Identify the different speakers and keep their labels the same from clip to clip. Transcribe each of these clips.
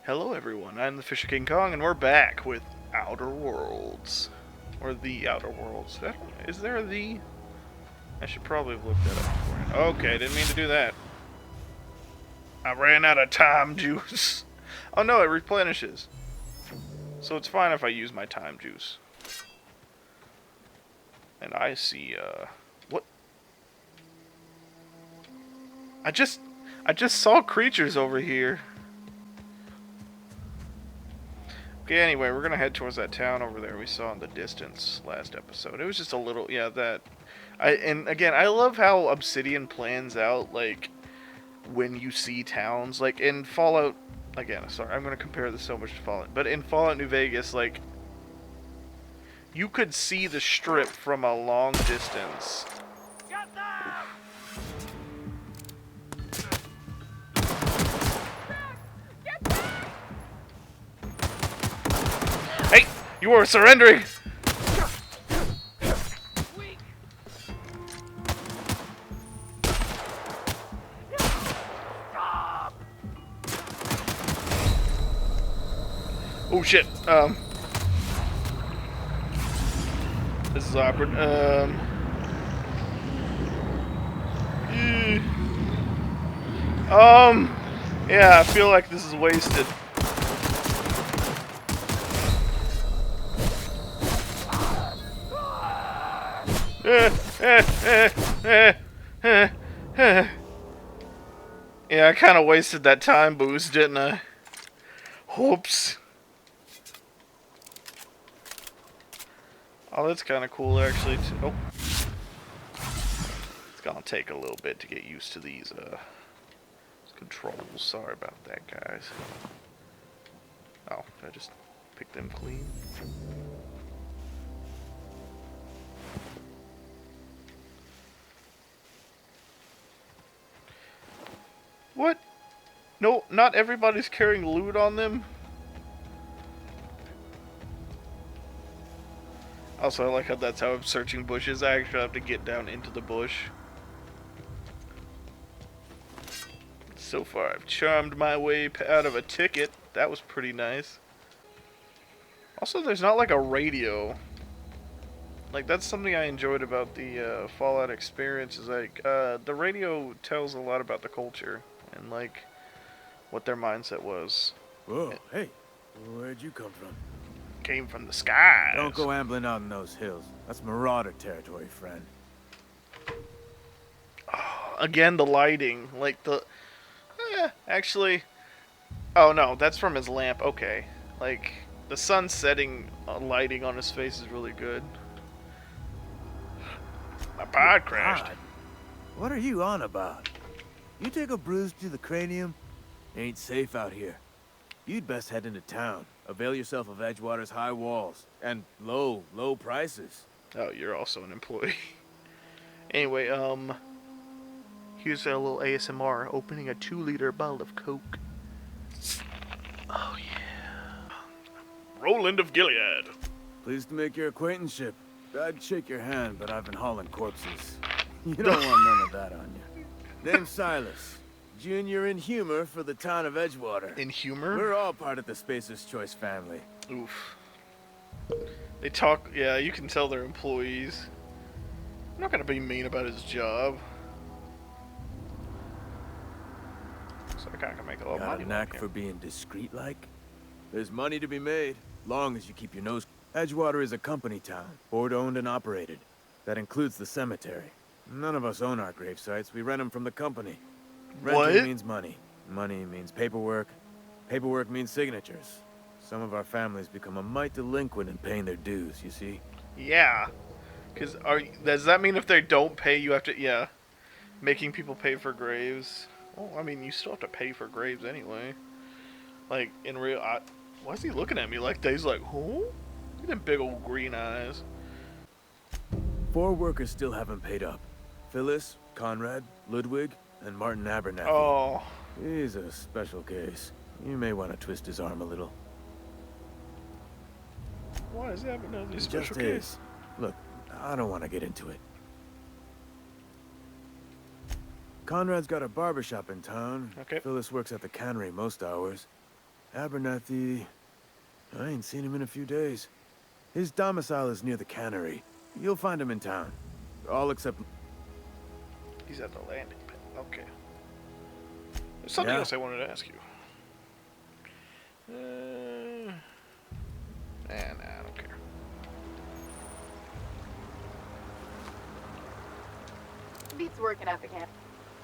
Speaker 1: Hello everyone, I'm the Fisher King Kong, and we're back with Outer Worlds. Or the Outer Worlds. Is there the... I should probably have looked that up beforehand. Okay, didn't mean to do that. I ran out of time juice. Oh no, it replenishes. So it's fine if I use my time juice. And I see, what? I just saw creatures over here. Okay, anyway, we're gonna head towards that town over there we saw in the distance last episode. It was just a little, yeah, that... and again, I love how Obsidian plans out, like, when you see towns. Like, in Fallout... Again, sorry, I'm gonna compare this so much to Fallout. But in Fallout New Vegas, like, you could see the strip from a long distance. Hey! You are surrendering! Oh shit, this is awkward, yeah, I feel like this is wasted. Yeah, I kind of wasted that time boost, didn't I? Whoops. Oh, that's kind of cool, actually. Oh. It's gonna take a little bit to get used to these, controls. Sorry about that, guys. Oh, did I just pick them clean? What? No, not everybody's carrying loot on them? Also, I like how that's how I'm searching bushes. I actually have to get down into the bush. So far, I've charmed my way out of a ticket. That was pretty nice. Also, there's not like a radio. Like, that's something I enjoyed about the Fallout experience, is like, the radio tells a lot about the culture and, like, what their mindset was.
Speaker 2: Whoa, hey, where'd you come from?
Speaker 1: Came from the skies.
Speaker 2: Don't go ambling out in those hills. That's marauder territory, friend.
Speaker 1: Oh, again, the lighting. Like, actually... Oh, no, that's from his lamp. Okay. Like, the sun setting lighting on his face is really good. My pod crashed.
Speaker 2: God. What are you on about? You take a bruise to the cranium? Ain't safe out here. You'd best head into town. Avail yourself of Edgewater's high walls. And low prices.
Speaker 1: Oh, you're also an employee. Anyway, here's a little ASMR opening a 2-liter bottle of Coke. Oh, yeah. Roland of Gilead.
Speaker 2: Pleased to make your acquaintanceship. I'd shake your hand, but I've been hauling corpses. You don't want none of that on you. Name's Silas. Junior in humor for the town of Edgewater.
Speaker 1: In humor?
Speaker 2: We're all part of the Spacer's Choice family.
Speaker 1: Oof. They talk, yeah, you can tell they're employees. I'm not gonna be mean about his job. So I kinda can make a lot of money.
Speaker 2: Got a knack for being discreet-like? There's money to be made, long as you keep your nose... Edgewater is a company town, board-owned and operated. That includes the cemetery. None of us own our grave sites, we rent them from the company. Renting means money. Money means paperwork. Paperwork means signatures. Some of our families become a mite delinquent in paying their dues, you see?
Speaker 1: Yeah. Because does that mean if they don't pay, you have to... Yeah. Making people pay for graves. Well, I mean, you still have to pay for graves anyway. Like, in real... why is he looking at me like that? He's like, who? Look at them big old green eyes.
Speaker 2: 4 workers still haven't paid up. Phyllis, Conrad, Ludwig, and Martin Abernathy.
Speaker 1: Oh.
Speaker 2: He's a special case. You may want to twist his arm a little.
Speaker 1: Why is Abernathy a
Speaker 2: It
Speaker 1: special
Speaker 2: just
Speaker 1: case?
Speaker 2: is. Look, I don't want to get into it. Conrad's got a barbershop in town.
Speaker 1: Okay.
Speaker 2: Phyllis works at the cannery most hours. Abernathy... I ain't seen him in a few days. His domicile is near the cannery. You'll find him in town. All except...
Speaker 1: He's at the landing pad. Okay. There's something
Speaker 2: Yeah?
Speaker 1: else I wanted to ask you. Nah, I don't care.
Speaker 3: Beats working at the camp.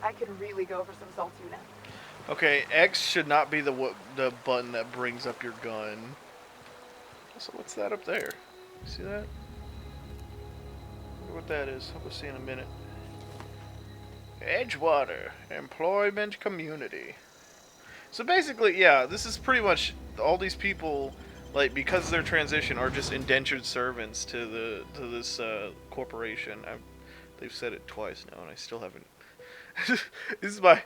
Speaker 3: I could really go for some salt tuna.
Speaker 1: Okay, X should not be the button that brings up your gun. So what's that up there? See that? Wonder what that is. I'll go see in a minute. Edgewater Employment Community. So basically, yeah, this is pretty much all these people, like, because of their transition, are just indentured servants to this corporation. They've said it twice now, and I still haven't. This is my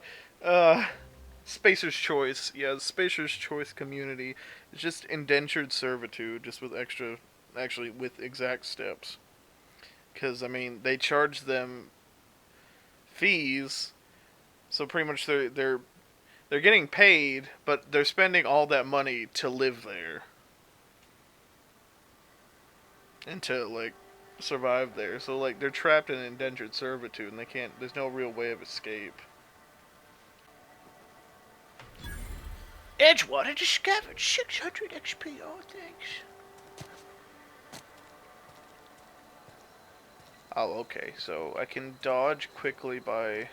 Speaker 1: Spacer's Choice. Yeah, the Spacer's Choice community. It's just indentured servitude, just with actually with exact steps. Because I mean, they charge them fees, so pretty much they're getting paid, but they're spending all that money to live there and to like survive there. So like they're trapped in indentured servitude, and they can't. There's no real way of escape. Edgewater discovered 600 XP. Oh, thanks. Oh, okay. So I can dodge quickly by.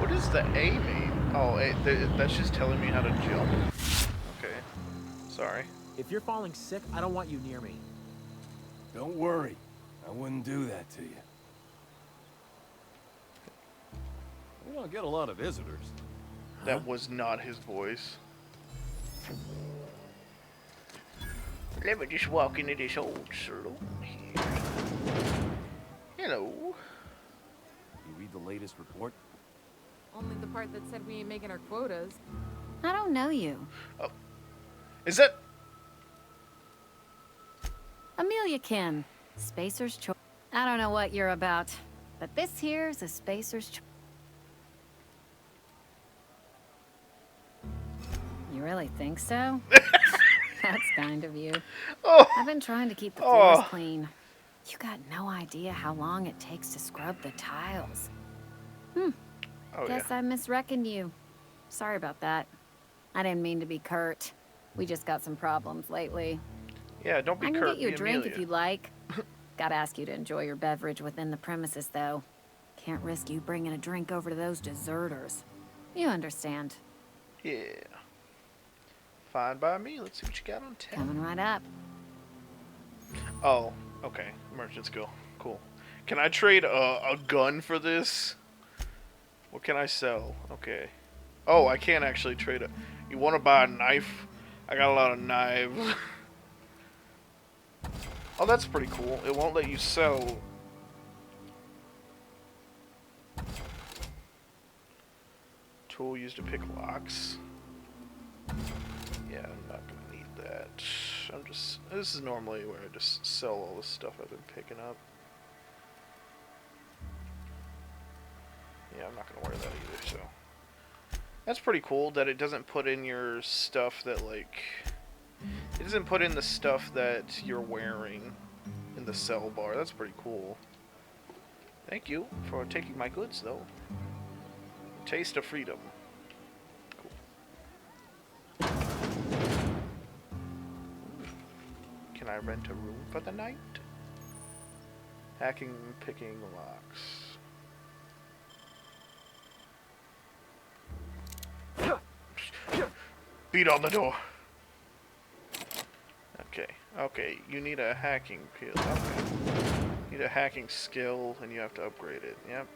Speaker 1: What is the A mean? Oh, that's just telling me how to jump. Okay. Sorry.
Speaker 4: If you're falling sick, I don't want you near me.
Speaker 5: Don't worry. I wouldn't do that to you. We don't get a lot of visitors.
Speaker 1: That was not his voice. Let me just walk into this old saloon here. Hello.
Speaker 5: You read the latest report?
Speaker 6: Only the part that said we ain't making our quotas.
Speaker 7: I don't know you.
Speaker 1: Oh. Is that...
Speaker 7: Amelia Kim, Spacer's Choice. I don't know what you're about, but this here's a Spacer's Choice. You really think so? That's kind of you.
Speaker 1: Oh.
Speaker 7: I've been trying to keep the floors clean. You got no idea how long it takes to scrub the tiles.
Speaker 1: Oh,
Speaker 7: Guess
Speaker 1: yeah.
Speaker 7: I misreckoned you. Sorry about that. I didn't mean to be curt. We just got some problems lately.
Speaker 1: Yeah, don't be
Speaker 7: I can
Speaker 1: curt.
Speaker 7: get you a
Speaker 1: Be
Speaker 7: drink
Speaker 1: Amelia.
Speaker 7: if you'd like. Gotta ask you to enjoy your beverage within the premises, though. Can't risk you bringing a drink over to those deserters. You understand.
Speaker 1: Yeah. Fine by me. Let's see what you got on tap.
Speaker 7: Coming right up.
Speaker 1: Oh, okay. Merchant skill. Cool. Can I trade a gun for this? What can I sell? Okay. Oh, I can't actually trade it. You want to buy a knife? I got a lot of knives. Oh, that's pretty cool. It won't let you sell. Tool used to pick locks. Yeah, I'm not gonna need that. This is normally where I just sell all the stuff I've been picking up. Yeah, I'm not gonna wear that either, so. That's pretty cool that it doesn't put in your stuff that, like... It doesn't put in the stuff that you're wearing in the sell bar. That's pretty cool. Thank you for taking my goods, though. Taste of freedom. Cool. Can I rent a room for the night? Hacking, picking locks. Beat on the door. Okay, you need a hacking skill. Okay. You need a hacking skill, and you have to upgrade it. Yep.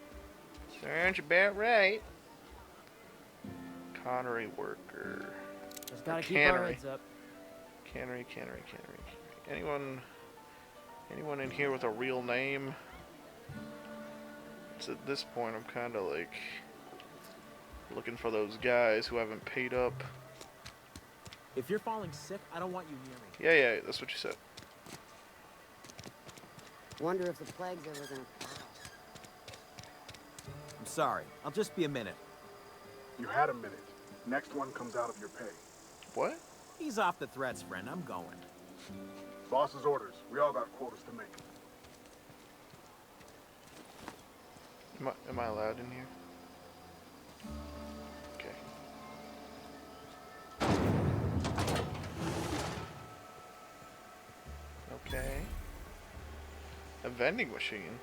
Speaker 1: Sounds about right. Connery worker.
Speaker 4: Just gotta keep our heads up.
Speaker 1: Cannery. Anyone in here with a real name? It's at this point I'm kind of like looking for those guys who haven't paid up.
Speaker 4: If you're falling sick, I don't want you near me.
Speaker 1: Yeah, that's what you said.
Speaker 8: Wonder if the plague's ever gonna pass.
Speaker 4: I'm sorry. I'll just be a minute.
Speaker 9: You had a minute. Next one comes out of your pay.
Speaker 1: What?
Speaker 4: Ease off the threats, friend. I'm going.
Speaker 9: Boss's orders. We all got quotas to make.
Speaker 1: Am I allowed in here? Okay. Okay. A vending machine.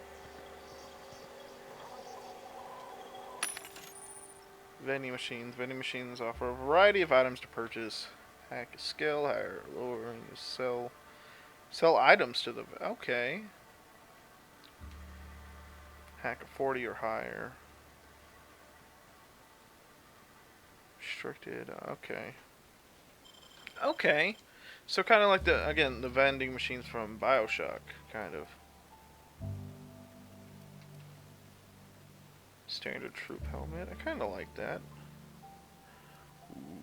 Speaker 1: Vending machines. Vending machines offer a variety of items to purchase. Hack a skill, higher or lower, and you sell items to the. Okay. Hack a 40 or higher. Restricted. Okay. Okay. So kind of like the vending machines from BioShock, kind of. Standard troop helmet. I kind of like that. Ooh.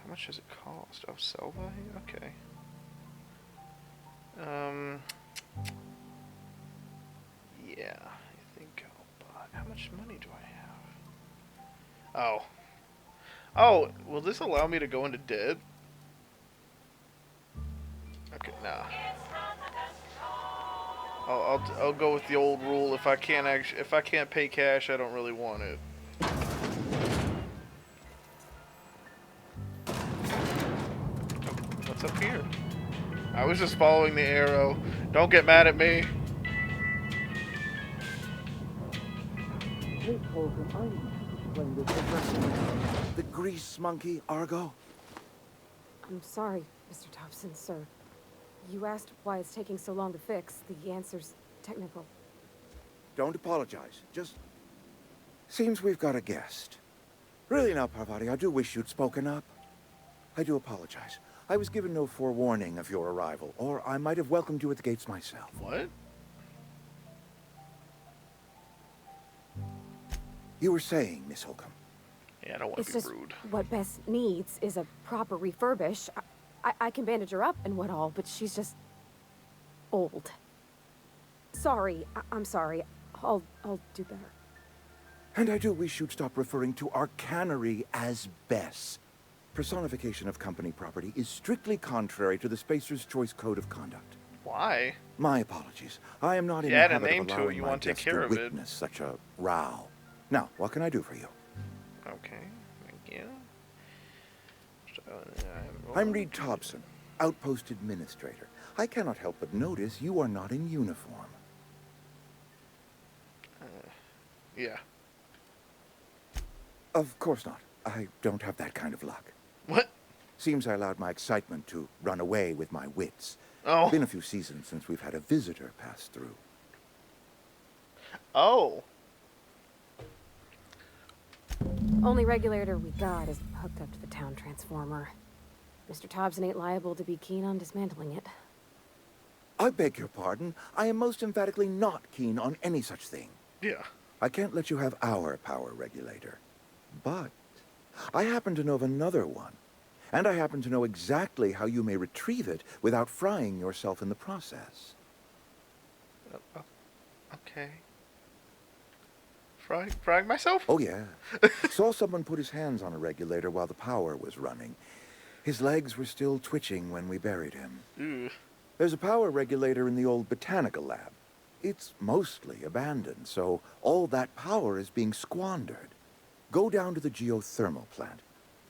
Speaker 1: How much does it cost? Oh, sell value? Okay. Yeah, I think I'll buy. How much money do I have? Oh. Oh, will this allow me to go into debt? Okay, nah. I'll go with the old rule. If I can't pay cash, I don't really want it. What's up here? I was just following the arrow. Don't get mad at me.
Speaker 10: The grease monkey, Argo?
Speaker 11: I'm sorry, Mr. Thompson, sir. You asked why it's taking so long to fix. The answer's technical.
Speaker 10: Don't apologize. Just... seems we've got a guest. Really now, Parvati, I do wish you'd spoken up. I do apologize. I was given no forewarning of your arrival, or I might have welcomed you at the gates myself.
Speaker 1: What?
Speaker 10: You were saying, Miss Holcomb.
Speaker 1: Yeah, I don't want to be rude.
Speaker 11: What Bess needs is a proper refurbish. I can bandage her up and what all, but she's just... old. Sorry, I'm sorry. I'll do better.
Speaker 10: And I do wish you'd stop referring to our cannery as Bess. Personification of company property is strictly contrary to the Spacer's Choice Code of Conduct.
Speaker 1: Why?
Speaker 10: My apologies. I am not in
Speaker 1: You
Speaker 10: the
Speaker 1: add a
Speaker 10: habit
Speaker 1: name
Speaker 10: of
Speaker 1: to it,
Speaker 10: allowing
Speaker 1: you
Speaker 10: my
Speaker 1: want to take
Speaker 10: guests
Speaker 1: care
Speaker 10: to
Speaker 1: of it.
Speaker 10: witness such a row. Now, what can I do for you?
Speaker 1: Okay, thank you.
Speaker 10: I'm Reed Thompson, Outpost Administrator. I cannot help but notice you are not in uniform.
Speaker 1: Yeah.
Speaker 10: Of course not. I don't have that kind of luck.
Speaker 1: What?
Speaker 10: Seems I allowed my excitement to run away with my wits.
Speaker 1: Oh.
Speaker 10: Been a few seasons since we've had a visitor pass through.
Speaker 1: Oh.
Speaker 11: Only regulator we got is hooked up to the town transformer. Mr. Thompson ain't liable to be keen on dismantling it.
Speaker 10: I beg your pardon. I am most emphatically not keen on any such thing.
Speaker 1: Yeah.
Speaker 10: I can't let you have our power regulator. But I happen to know of another one. And I happen to know exactly how you may retrieve it without frying yourself in the process.
Speaker 1: Okay. Frying myself?
Speaker 10: Oh, yeah. Saw someone put his hands on a regulator while the power was running. His legs were still twitching when we buried him.
Speaker 1: Ew.
Speaker 10: There's a power regulator in the old botanical lab. It's mostly abandoned, so all that power is being squandered. Go down to the geothermal plant.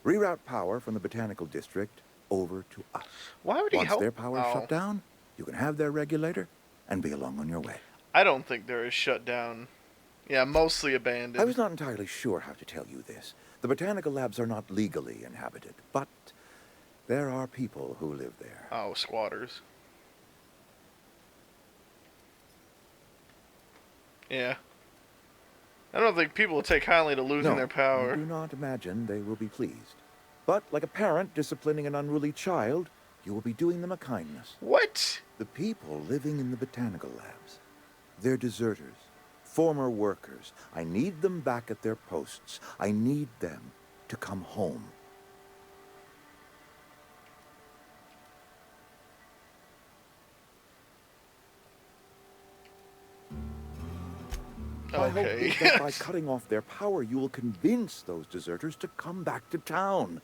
Speaker 10: Reroute power from the botanical district over to us.
Speaker 1: Why would he
Speaker 10: Once
Speaker 1: help?
Speaker 10: their power shut down, you can have their regulator and be along on your way.
Speaker 1: I don't think there is shut down. Yeah, mostly abandoned.
Speaker 10: I was not entirely sure how to tell you this. The botanical labs are not legally inhabited, but there are people who live there.
Speaker 1: Oh, squatters. Yeah. I don't think people will take kindly to losing their power.
Speaker 10: Do not imagine they will be pleased. But like a parent disciplining an unruly child, you will be doing them a kindness.
Speaker 1: What?
Speaker 10: The people living in the botanical labs, they're deserters, former workers. I need them back at their posts. I need them to come home. My hope
Speaker 1: Okay.
Speaker 10: is that by cutting off their power, you will convince those deserters to come back to town.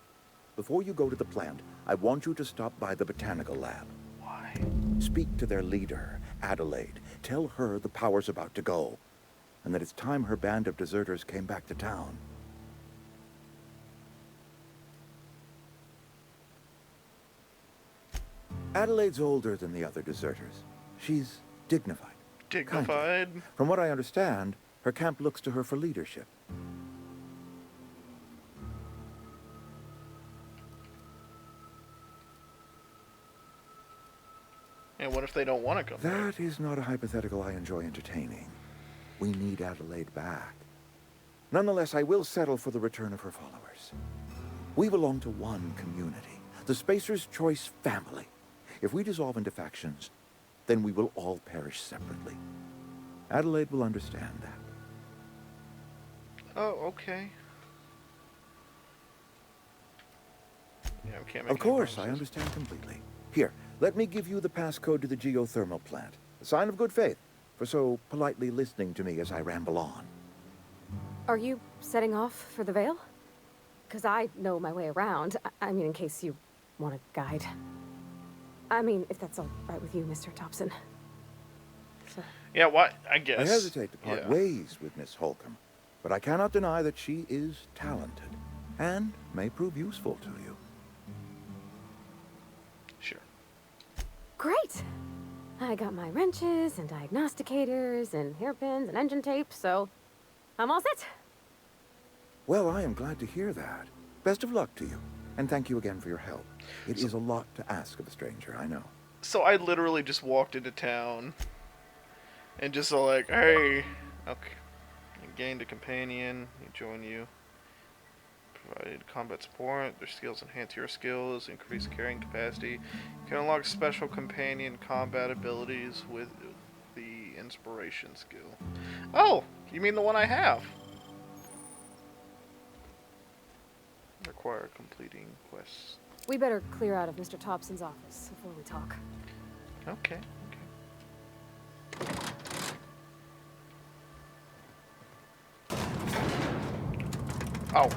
Speaker 10: Before you go to the plant, I want you to stop by the botanical lab.
Speaker 1: Why?
Speaker 10: Speak to their leader, Adelaide. Tell her the power's about to go, and that it's time her band of deserters came back to town. Adelaide's older than the other deserters. She's dignified.
Speaker 1: Dignified?
Speaker 10: Kindly. From what I understand, her camp looks to her for leadership.
Speaker 1: And what if they don't want to come back?
Speaker 10: That is not a hypothetical I enjoy entertaining. We need Adelaide back. Nonetheless, I will settle for the return of her followers. We belong to one community, the Spacer's Choice family. If we dissolve into factions, then we will all perish separately. Adelaide will understand that.
Speaker 1: Oh, okay. Yeah, we can't make
Speaker 10: Of
Speaker 1: any
Speaker 10: course, I
Speaker 1: promises.
Speaker 10: understand completely. Here, let me give you the passcode to the geothermal plant. A sign of good faith for so politely listening to me as I ramble on.
Speaker 11: Are you setting off for the Vale? Because I know my way around. I mean, in case you want a guide. I mean, if that's all right with you, Mr. Thompson. So.
Speaker 1: Yeah, what? I guess.
Speaker 10: I hesitate to part
Speaker 1: Yeah.
Speaker 10: ways with Miss Holcomb, but I cannot deny that she is talented and may prove useful to you.
Speaker 1: Sure.
Speaker 11: Great! I got my wrenches and diagnosticators and hairpins and engine tape, so I'm all set.
Speaker 10: Well, I am glad to hear that. Best of luck to you, and thank you again for your help. It is a lot to ask of a stranger, I know.
Speaker 1: So I literally just walked into town and just like, hey, okay, you gained a companion, he joined you, provided combat support, their skills enhance your skills, increase carrying capacity, you can unlock special companion combat abilities with the inspiration skill. Oh, you mean the one I have? Require completing quests.
Speaker 11: We better clear out of Mr. Thompson's office before we talk.
Speaker 1: Okay, Oh.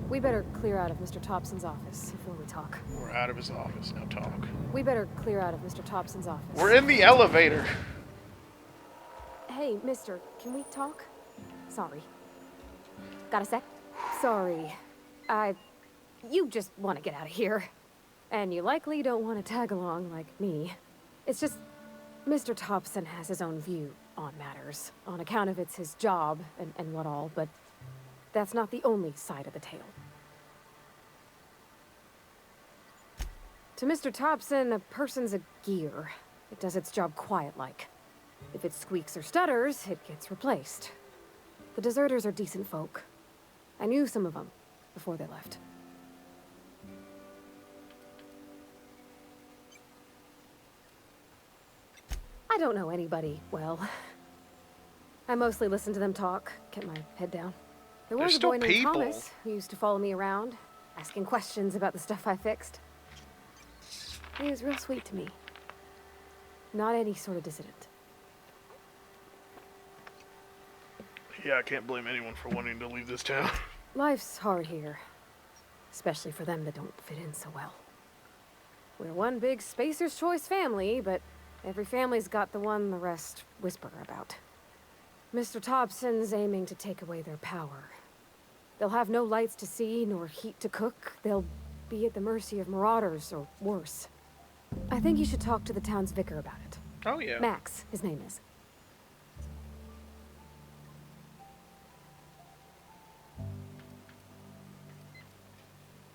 Speaker 11: We better clear out of Mr. Thompson's office before we talk.
Speaker 1: We're out of his office, now talk.
Speaker 11: We better clear out of Mr. Thompson's office.
Speaker 1: We're in the elevator.
Speaker 11: Hey, mister, can we talk? Sorry. Got a sec? Sorry. You just want to get out of here. And you likely don't want to tag along like me. It's just, Mr. Thompson has his own view on matters, on account of it's his job and what all, but that's not the only side of the tale. To Mr. Thompson, a person's a gear. It does its job quiet-like. If it squeaks or stutters, it gets replaced. The deserters are decent folk. I knew some of them before they left. I don't know anybody well. I mostly listen to them talk, get my head down. There was
Speaker 1: There's
Speaker 11: a
Speaker 1: still
Speaker 11: boy named
Speaker 1: people.
Speaker 11: Thomas who used to follow me around, asking questions about the stuff I fixed. He was real sweet to me. Not any sort of dissident.
Speaker 1: Yeah, I can't blame anyone for wanting to leave this town.
Speaker 11: Life's hard here. Especially for them that don't fit in so well. We're one big Spacer's Choice family, but every family's got the one the rest whisper about. Mr. Thompson's aiming to take away their power. They'll have no lights to see, nor heat to cook. They'll be at the mercy of marauders, or worse. I think you should talk to the town's vicar about it.
Speaker 1: Oh, yeah.
Speaker 11: Max, his name is.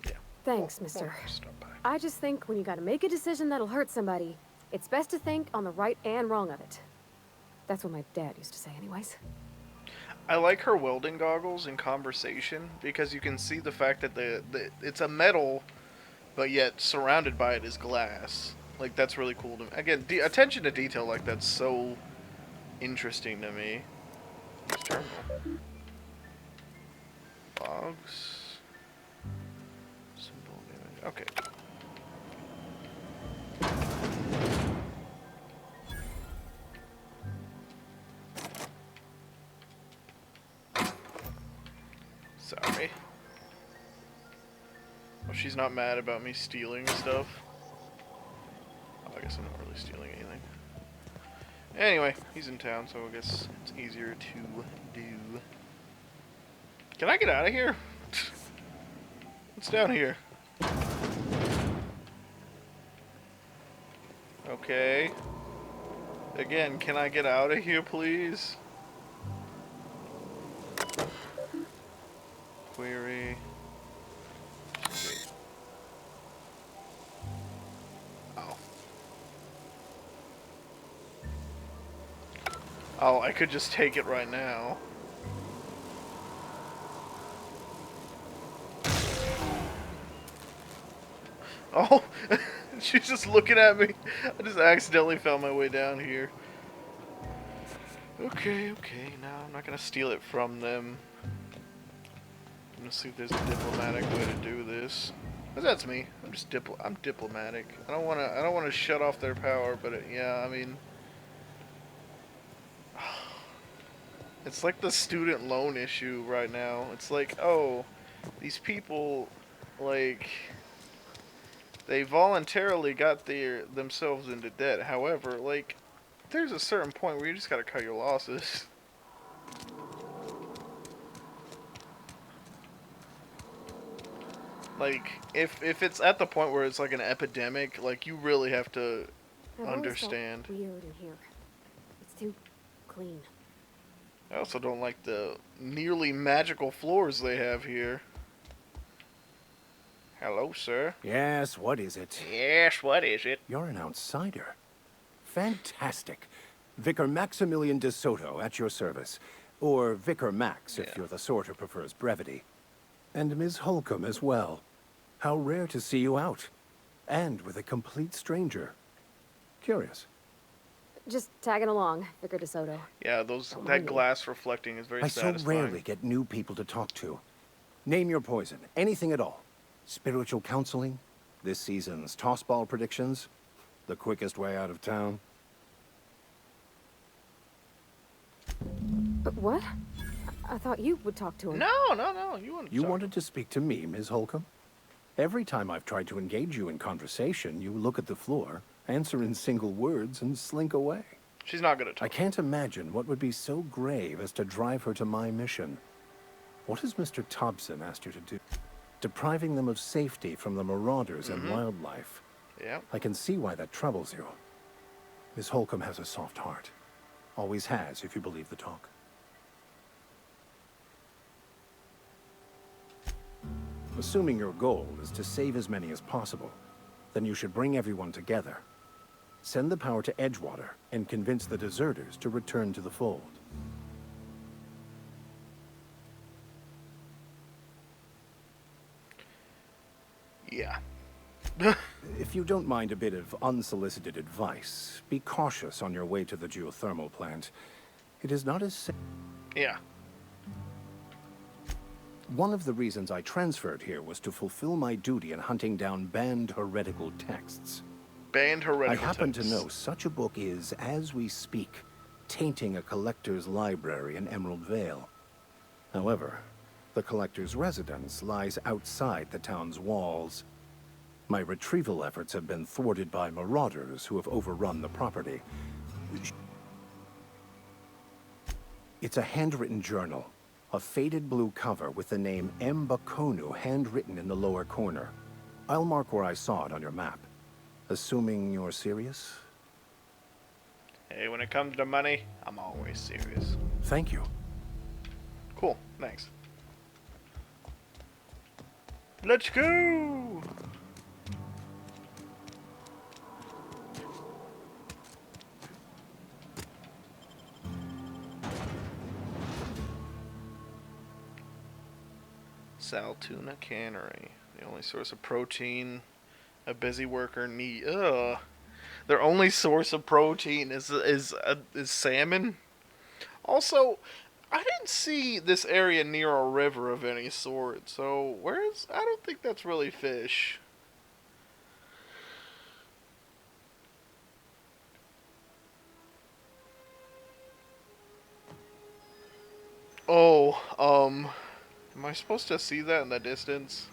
Speaker 1: Yeah.
Speaker 11: Thanks,
Speaker 1: Well,
Speaker 11: mister.
Speaker 1: stop by.
Speaker 11: I just think when you gotta make a decision that'll hurt somebody, it's best to think on the right and wrong of it. That's what my dad used to say anyways.
Speaker 1: I like her welding goggles in conversation because you can see the fact that it's a metal, but yet surrounded by it is glass. Like, that's really cool to me. Again, attention to detail like that's so interesting to me. This terminal. Logs. Symbol damage. Okay. Sorry. Well, she's not mad about me stealing stuff. Oh, I guess I'm not really stealing anything. Anyway, he's in town, so I guess it's easier to do. Can I get out of here? What's down here? Okay. Again, can I get out of here, please? Query. Oh. Oh, I could just take it right now. Oh, she's just looking at me. I just accidentally found my way down here. Okay, no, I'm not gonna steal it from them. I'm gonna see if there's a diplomatic way to do this. But that's me. I'm diplomatic. I don't wanna shut off their power, but yeah, I mean, it's like the student loan issue right now. It's like, oh, these people, like, they voluntarily got themselves into debt. However, like, there's a certain point where you just gotta cut your losses. Like, if it's at the point where it's like an epidemic, like, you really have to understand.
Speaker 11: I've always felt weird in here. It's too clean.
Speaker 1: I also don't like the nearly magical floors they have here. Hello, sir.
Speaker 12: Yes, what is it?
Speaker 1: Yes, what is it?
Speaker 12: You're an outsider. Fantastic. Vicar Maximilian de Soto at your service. Or Vicar Max, if you're the sort who prefers brevity. And Ms. Holcomb as well. How rare to see you out. And with a complete stranger. Curious.
Speaker 11: Just tagging along, Vicar DeSoto.
Speaker 1: Yeah, that glass reflecting is very satisfying.
Speaker 12: I so rarely get new people to talk to. Name your poison. Anything at all. Spiritual counseling? This season's tossball predictions? The quickest way out of town?
Speaker 11: But what? I thought you would talk to him.
Speaker 1: No.
Speaker 12: You wanted to speak to me, Ms. Holcomb? Every time I've tried to engage you in conversation, you look at the floor, answer in single words, and slink away.
Speaker 1: She's not gonna talk.
Speaker 12: I can't imagine what would be so grave as to drive her to my mission. What has Mr. Thompson asked you to do? Depriving them of safety from the marauders and wildlife.
Speaker 1: Yeah.
Speaker 12: I can see why that troubles you. Miss Holcomb has a soft heart. Always has, if you believe the talk. Assuming your goal is to save as many as possible, then you should bring everyone together. Send the power to Edgewater and convince the deserters to return to the fold.
Speaker 1: Yeah.
Speaker 12: If you don't mind a bit of unsolicited advice, be cautious on your way to the geothermal plant. It is not as safe.
Speaker 1: Yeah.
Speaker 12: One of the reasons I transferred here was to fulfill my duty in hunting down banned heretical texts.
Speaker 1: Banned heretical
Speaker 12: I happen
Speaker 1: texts.
Speaker 12: to know such a book is, as we speak, tainting a collector's library in Emerald Vale. However, the collector's residence lies outside the town's walls. My retrieval efforts have been thwarted by marauders who have overrun the property. It's a handwritten journal. A faded blue cover with the name M. Bakonu handwritten in the lower corner. I'll mark where I saw it on your map. Assuming you're serious?
Speaker 1: Hey, when it comes to money, I'm always serious.
Speaker 12: Thank you.
Speaker 1: Cool, thanks. Let's go! Saltuna Cannery. The only source of protein a busy worker need. Ugh. Their only source of protein is salmon. Also, I didn't see this area near a river of any sort. So I don't think that's really fish. Oh, Am I supposed to see that in the distance?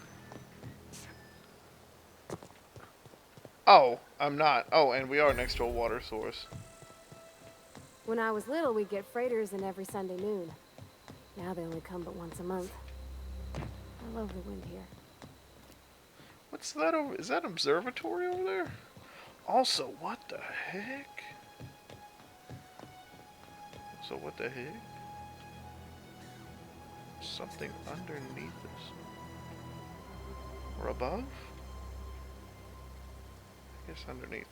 Speaker 1: Oh, I'm not. Oh, and we are next to a water source.
Speaker 11: When I was little, we'd get freighters in every Sunday noon. Now they only come but once a month. I love the wind here.
Speaker 1: What's that over? Is that observatory over there? Also, what the heck? So what the heck? Something underneath us. Or above? I guess underneath.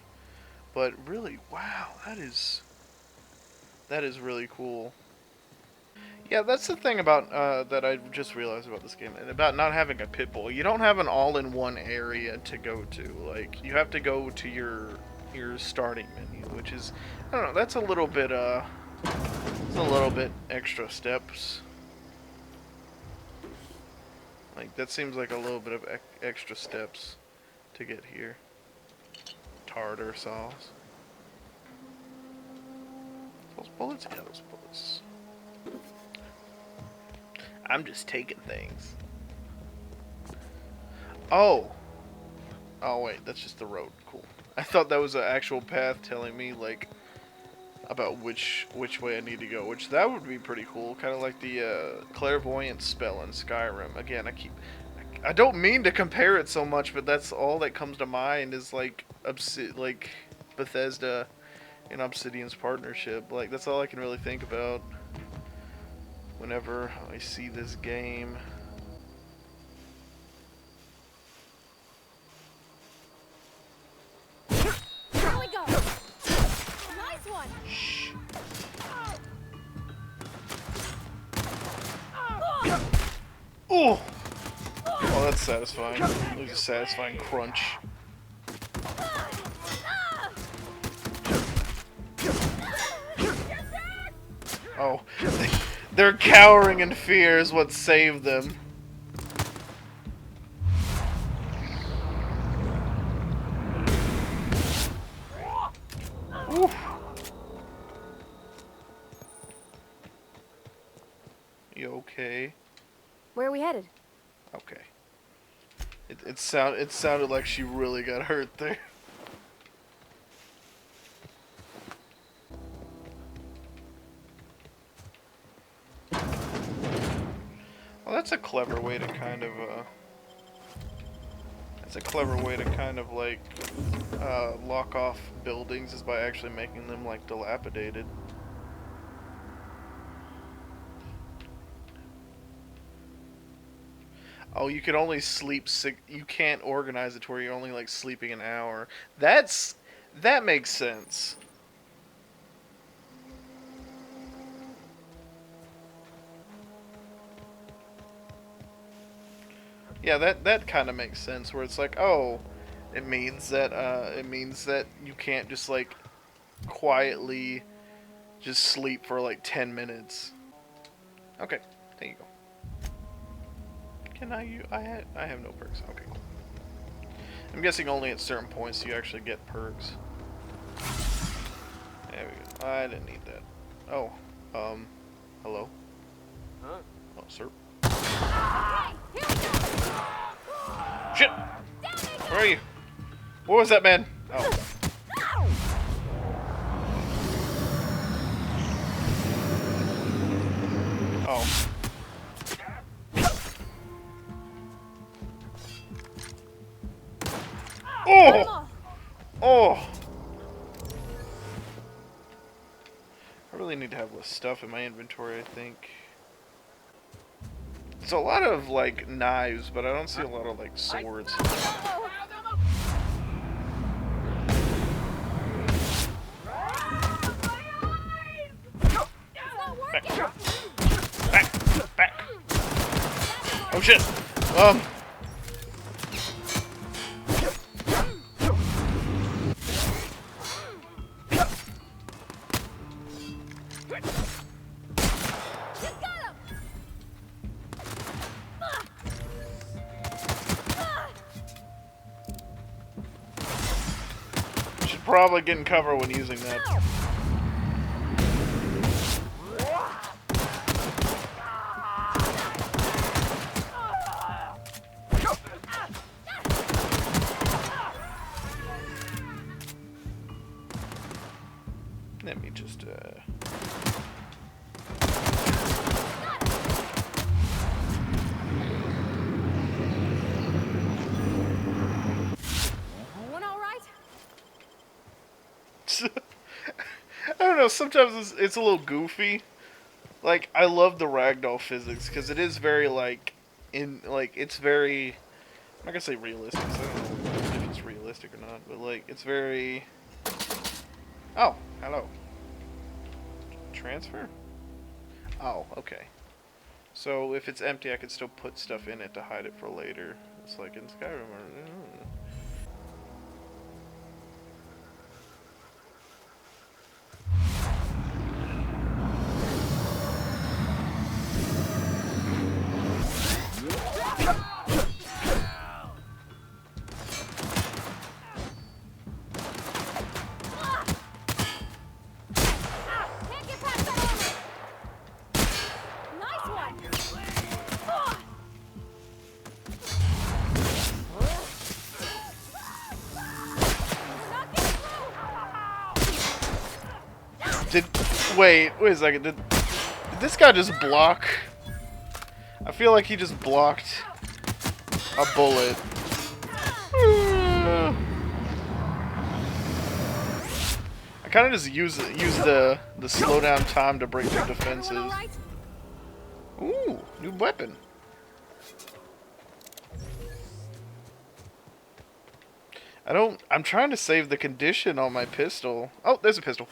Speaker 1: But really, wow, that is really cool. Yeah, that's the thing about that I just realized about this game, and about not having a pit bull. You don't have an all-in-one area to go to. Like, you have to go to your starting menu, which is, I don't know, that's a little bit it's a little bit extra steps. Like, that seems like a little bit of extra steps to get here. Tartar sauce. Those bullets? Yeah, those bullets. I'm just taking things. Oh! Oh wait, that's just the road. Cool. I thought that was an actual path telling me, like, about which way I need to go, which that would be pretty cool. Kind of like the clairvoyant spell in Skyrim. Again, I don't mean to compare it so much, but that's all that comes to mind is like Bethesda and Obsidian's partnership. Like, that's all I can really think about whenever I see this game.
Speaker 11: Here we go. Nice one.
Speaker 1: Shh. Oh! Oh, that's satisfying. There's a satisfying crunch. Oh, they're cowering in fear is what saved them. Oof. You okay?
Speaker 11: Where are we headed?
Speaker 1: Okay. It sounded like she really got hurt there. Well, that's a clever way to kind of like lock off buildings, is by actually making them like dilapidated. Oh, you can only sleep you can't organize it to where you're only like sleeping an hour. That makes sense. Yeah, that kind of makes sense, where it's like, oh, it means that you can't just like quietly just sleep for like 10 minutes. Okay, there you go. Can I have no perks. Okay, cool. I'm guessing only at certain points do you actually get perks. There we go. I didn't need that. Oh, hello?
Speaker 2: Huh?
Speaker 1: Oh, sir. Shit! Where are you? What was that, man? Oh. Oh. Oh! Oh! I really need to have less stuff in my inventory, I think. It's a lot of, like, knives, but I don't see a lot of, like, swords. Back! Back! Oh, shit! Probably get in cover when using that. know, sometimes it's a little goofy. Like, I love the ragdoll physics because it is very it's very. I'm not gonna say realistic. 'Cause I don't know if it's realistic or not, but like it's very. Oh, hello. Transfer? Oh, okay. So if it's empty, I could still put stuff in it to hide it for later. It's like in Skyrim. Wait a second. Did this guy just block? I feel like he just blocked a bullet. I kind of just use the slowdown time to break through defenses. Ooh, new weapon. I'm trying to save the condition on my pistol. Oh, there's a pistol.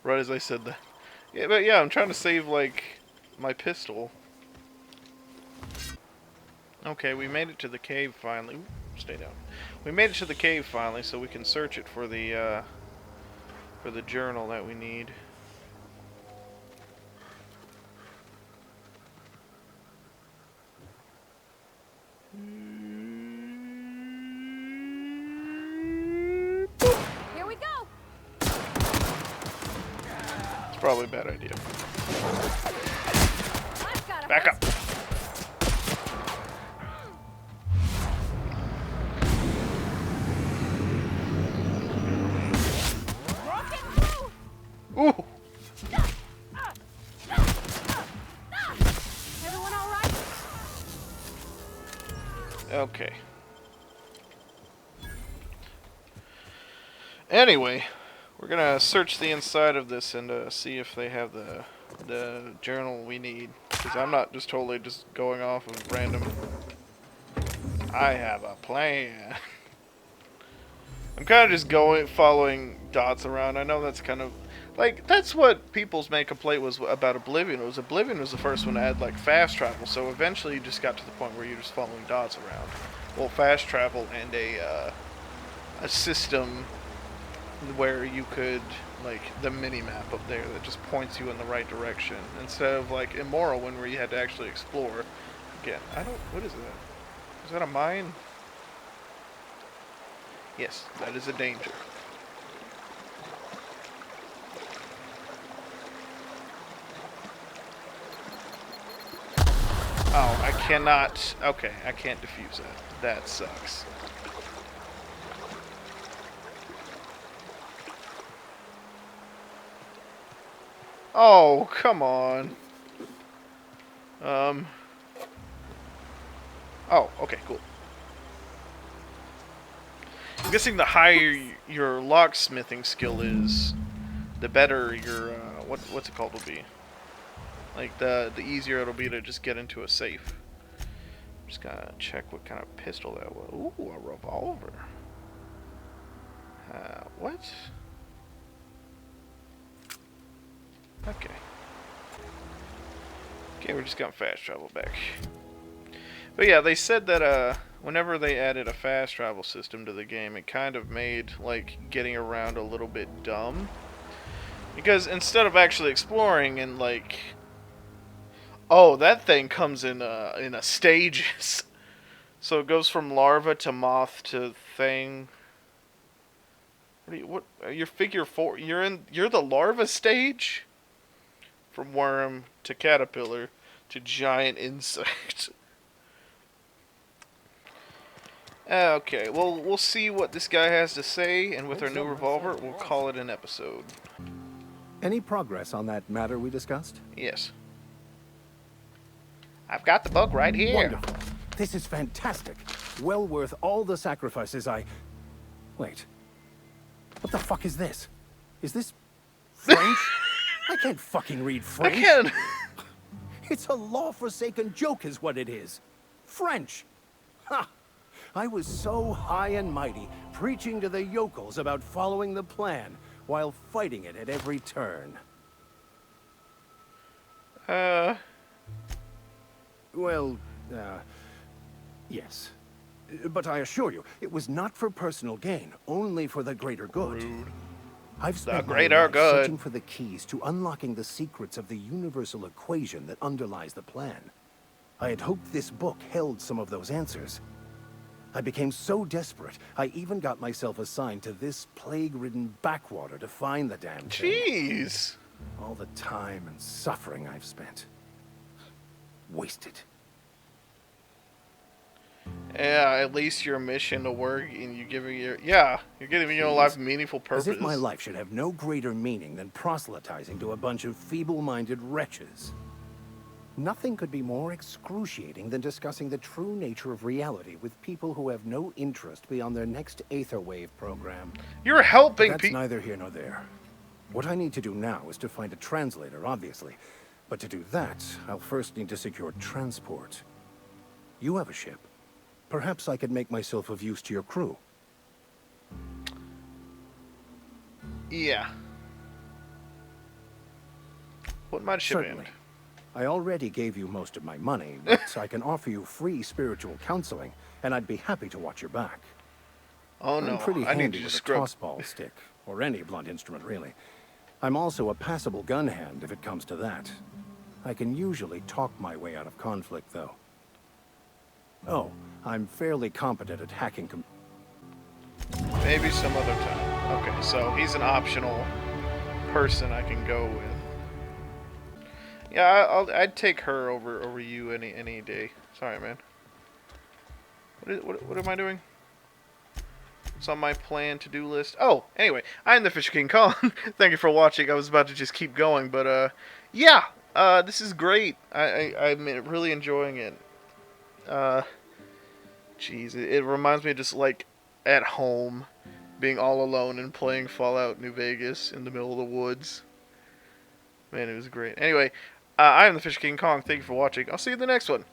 Speaker 1: Right as I said that. Yeah, but yeah, I'm trying to save, like, my pistol. Okay, we made it to the cave finally. Ooh, stay down. We made it to the cave finally, so we can search it for the journal that we need.
Speaker 11: Here we go.
Speaker 1: It's probably a bad idea. Back up. Ooh.
Speaker 11: Everyone all right?
Speaker 1: Okay. Anyway, we're gonna search the inside of this and see if they have the journal we need. Because I'm not just totally just going off of random. I have a plan. I'm kind of just following dots around. I know that's kind of like that's what people's main complaint was about Oblivion. Oblivion was the first one to add like fast travel. So eventually you just got to the point where you're just following dots around. Well, fast travel and a system where you could, like, the mini-map up there that just points you in the right direction, instead of, like, in Morrowind where you had to actually explore. Again, what is that? Is that a mine? Yes, that is a danger. Oh, I cannot, okay, I can't defuse that. That sucks. Oh, come on. Oh, okay, cool. I'm guessing the higher your locksmithing skill is, the better your, what's it called will be. Like, the easier it'll be to just get into a safe. Just gotta check what kind of pistol that was. Ooh, a revolver. What? Okay. Okay, we're just gonna fast travel back. But yeah, they said that whenever they added a fast travel system to the game, it kind of made like getting around a little bit dumb. Because instead of actually exploring and like, oh, that thing comes in a stages. So it goes from larva to moth to thing. What you're figure 4? You're the larva stage? From worm to caterpillar to giant insect. Okay, well, we'll see what this guy has to say, and with our new revolver, we'll call it an episode.
Speaker 12: Any progress on that matter we discussed?
Speaker 1: Yes. I've got the book right here.
Speaker 12: Wonderful. This is fantastic. Well worth all the sacrifices I... Wait. What the fuck is this? Is this French? I can't fucking read French.
Speaker 1: I can.
Speaker 12: It's a law-forsaken joke is what it is. French. Ha! I was so high and mighty, preaching to the yokels about following the plan, while fighting it at every turn. Well, yes. But I assure you, it was not for personal gain, only for the greater good.
Speaker 1: Rude.
Speaker 12: I've spent
Speaker 1: The
Speaker 12: my
Speaker 1: greater
Speaker 12: life
Speaker 1: good.
Speaker 12: searching for the keys to unlocking the secrets of the universal equation that underlies the plan. I had hoped this book held some of those answers. I became so desperate, I even got myself assigned to this plague-ridden backwater to find the damn thing.
Speaker 1: Jeez.
Speaker 12: All the time and suffering I've spent. Wasted.
Speaker 1: Yeah, at least your mission to work and you giving your you're giving your life meaningful purpose.
Speaker 12: As if my life should have no greater meaning than proselytizing to a bunch of feeble-minded wretches. Nothing could be more excruciating than discussing the true nature of reality with people who have no interest beyond their next Aetherwave program.
Speaker 1: You're helping
Speaker 12: That's
Speaker 1: people.
Speaker 12: neither here nor there. What I need to do now is to find a translator, obviously. But to do that, I'll first need to secure transport. You have a ship. Perhaps I could make myself of use to your crew.
Speaker 1: Yeah. What might ship
Speaker 12: Certainly.
Speaker 1: end?
Speaker 12: I already gave you most of my money, but I can offer you free spiritual counseling, and I'd be happy to watch your back.
Speaker 1: Oh no,
Speaker 12: I'm pretty
Speaker 1: I need
Speaker 12: handy
Speaker 1: you to
Speaker 12: with a
Speaker 1: scrub.
Speaker 12: tossball stick, or any blunt instrument, really. I'm also a passable gun hand if it comes to that. I can usually talk my way out of conflict, though. Oh, I'm fairly competent at hacking
Speaker 1: Maybe some other time. Okay, so he's an optional person I can go with. Yeah, I'd take her over you any day. Sorry, man. What am I doing? It's on my plan to-do list. Oh, anyway, I'm the Fisher King Kong. Thank you for watching. I was about to just keep going, but yeah, this is great. I'm really enjoying it. Jeez, it reminds me of just like at home, being all alone and playing Fallout New Vegas in the middle of the woods. Man, it was great. Anyway, I am the Fisher King Kong. Thank you for watching. I'll see you in the next one.